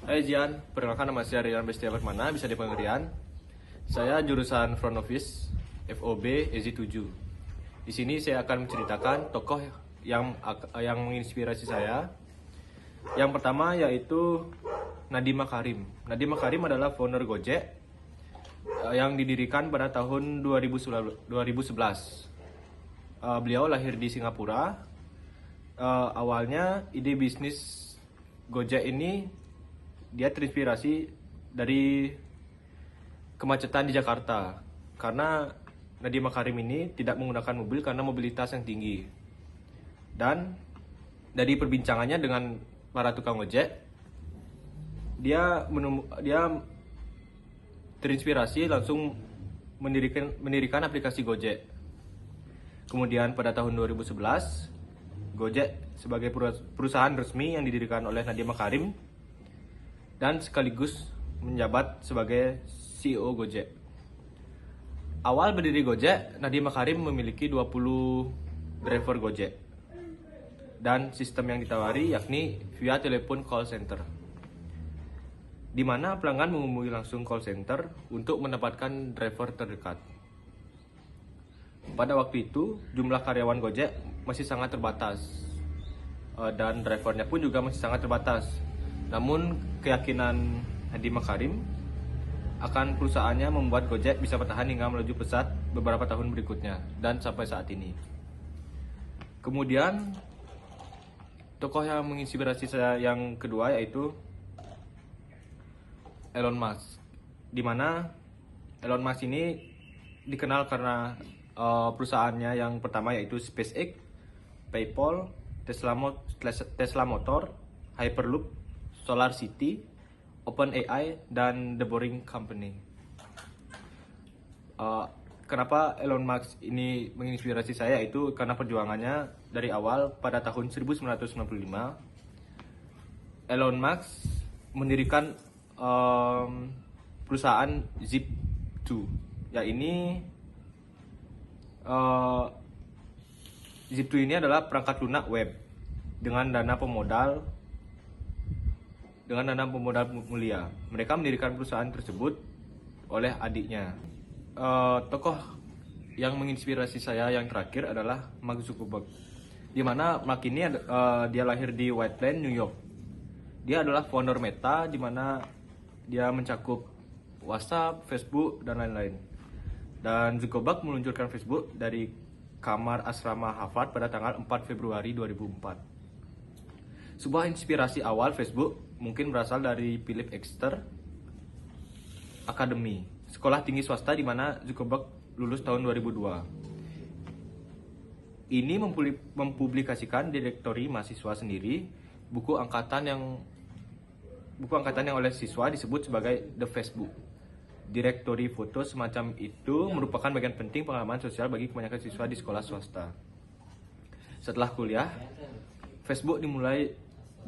Hai Jian, perkenalkan nama saya Rian Bestia Permana, bisa dipanggil Rian. Saya jurusan Front Office FOB EZ7. Di sini saya akan menceritakan tokoh yang menginspirasi saya. Yang pertama yaitu Nadiem Makarim. Nadiem Makarim adalah founder Gojek yang didirikan pada tahun 2011. Beliau lahir di Singapura. Awalnya ide bisnis Gojek ini dia terinspirasi dari kemacetan di Jakarta, karena Nadiem Makarim ini tidak menggunakan mobil karena mobilitas yang tinggi. Dan dari perbincangannya dengan para tukang ojek, dia terinspirasi langsung mendirikan aplikasi Gojek. Kemudian pada tahun 2011, Gojek sebagai perusahaan resmi yang didirikan oleh Nadiem Makarim dan sekaligus menjabat sebagai CEO Gojek. Awal berdiri Gojek, Nadiem Makarim memiliki 20 driver Gojek. Dan sistem yang ditawari yakni via telepon call center, di mana pelanggan menghubungi langsung call center untuk mendapatkan driver terdekat. Pada waktu itu, jumlah karyawan Gojek masih sangat terbatas, dan drivernya pun juga masih sangat terbatas. Namun keyakinan Nadiem Makarim akan perusahaannya membuat Gojek bisa bertahan hingga melaju pesat beberapa tahun berikutnya dan sampai saat ini. Kemudian tokoh yang menginspirasi saya yang kedua yaitu Elon Musk, di mana Elon Musk ini dikenal karena perusahaannya yang pertama yaitu SpaceX, PayPal, Tesla Motor, Hyperloop, Solar City, OpenAI, dan The Boring Company. Kenapa Elon Musk ini menginspirasi saya itu karena perjuangannya dari awal. Pada tahun 1995, Elon Musk mendirikan perusahaan Zip2. Ya ini Zip2 ini adalah perangkat lunak web dengan dana pemodal mulia. Mereka mendirikan perusahaan tersebut oleh adiknya. Tokoh yang menginspirasi saya yang terakhir adalah Mark Zuckerberg, di mana Mark ini dia lahir di White Plains, New York. Dia adalah founder Meta, di mana dia mencakup WhatsApp, Facebook, dan lain-lain. Dan Zuckerberg meluncurkan Facebook dari kamar asrama Harvard pada tanggal 4 Februari 2004. Sebuah inspirasi awal Facebook mungkin berasal dari Philip Exeter Academy, sekolah tinggi swasta di mana Zuckerberg lulus tahun 2002. Ini mempublikasikan direktori mahasiswa sendiri, buku angkatan yang oleh siswa disebut sebagai The Facebook. Direktori foto semacam itu merupakan bagian penting pengalaman sosial bagi kebanyakan siswa di sekolah swasta. Setelah kuliah, Facebook dimulai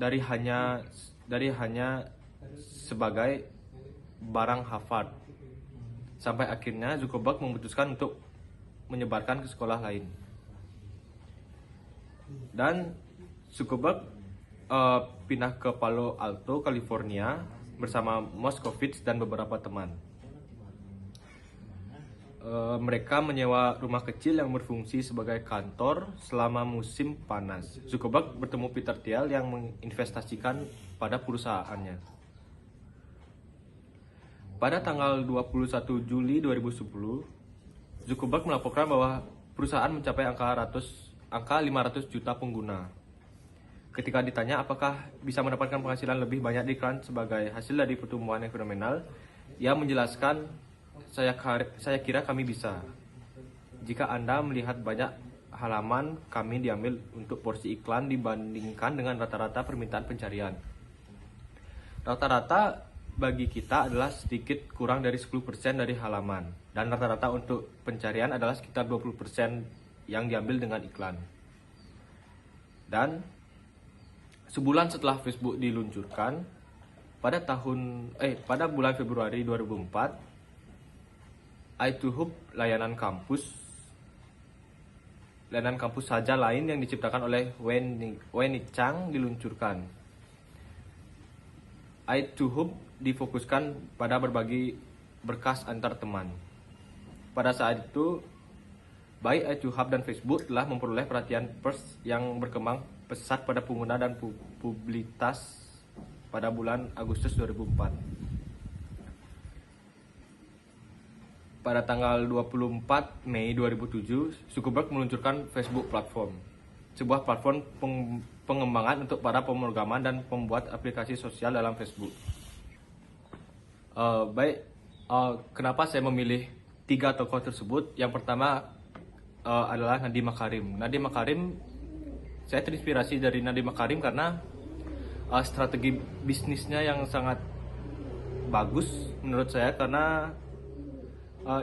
dari hanya sebagai barang Harvard, sampai akhirnya Zuckerberg memutuskan untuk menyebarkan ke sekolah lain. Dan Zuckerberg pindah ke Palo Alto, California bersama Moskovitz dan beberapa teman. Mereka menyewa rumah kecil yang berfungsi sebagai kantor selama musim panas. Zuckerberg bertemu Peter Thiel yang menginvestasikan pada perusahaannya. Pada tanggal 21 Juli 2010, Zuckerberg melaporkan bahwa perusahaan mencapai angka 500 juta pengguna. Ketika ditanya apakah bisa mendapatkan penghasilan lebih banyak di iklan sebagai hasil dari pertumbuhan yang fenomenal, ia menjelaskan, saya kira kami bisa. Jika Anda melihat banyak halaman kami diambil untuk porsi iklan dibandingkan dengan rata-rata permintaan pencarian. Rata-rata bagi kita adalah sedikit kurang dari 10% dari halaman, dan rata-rata untuk pencarian adalah sekitar 20% yang diambil dengan iklan. Dan sebulan setelah Facebook diluncurkan, pada bulan Februari 2004, i2Hub, layanan kampus saja lain yang diciptakan oleh Wendy Chang diluncurkan. i2hub difokuskan pada berbagi berkas antar teman. Pada saat itu, baik i2hub dan Facebook telah memperoleh perhatian pers yang berkembang pesat pada pengguna dan publitas pada bulan Agustus 2004. Pada tanggal 24 Mei 2007, Zuckerberg meluncurkan Facebook Platform, sebuah platform pengembangan untuk para pemrograman dan pembuat aplikasi sosial dalam Facebook. Kenapa saya memilih 3 tokoh tersebut? Yang pertama adalah Nadiem Makarim. Nadiem Makarim, saya terinspirasi dari Nadiem Makarim karena strategi bisnisnya yang sangat bagus menurut saya, karena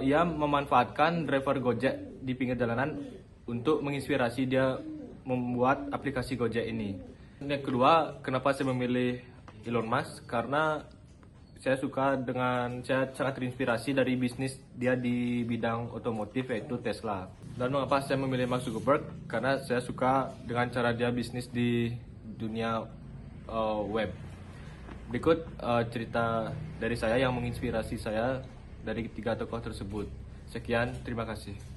ia memanfaatkan driver Gojek di pinggir jalanan untuk menginspirasi dia membuat aplikasi Gojek ini. Yang kedua, kenapa saya memilih Elon Musk? Karena saya sangat terinspirasi dari bisnis dia di bidang otomotif, yaitu Tesla. Dan mengapa saya memilih Mark Zuckerberg? Karena saya suka dengan cara dia bisnis di dunia web. Berikut cerita dari saya yang menginspirasi saya dari 3 tokoh tersebut. Sekian, terima kasih.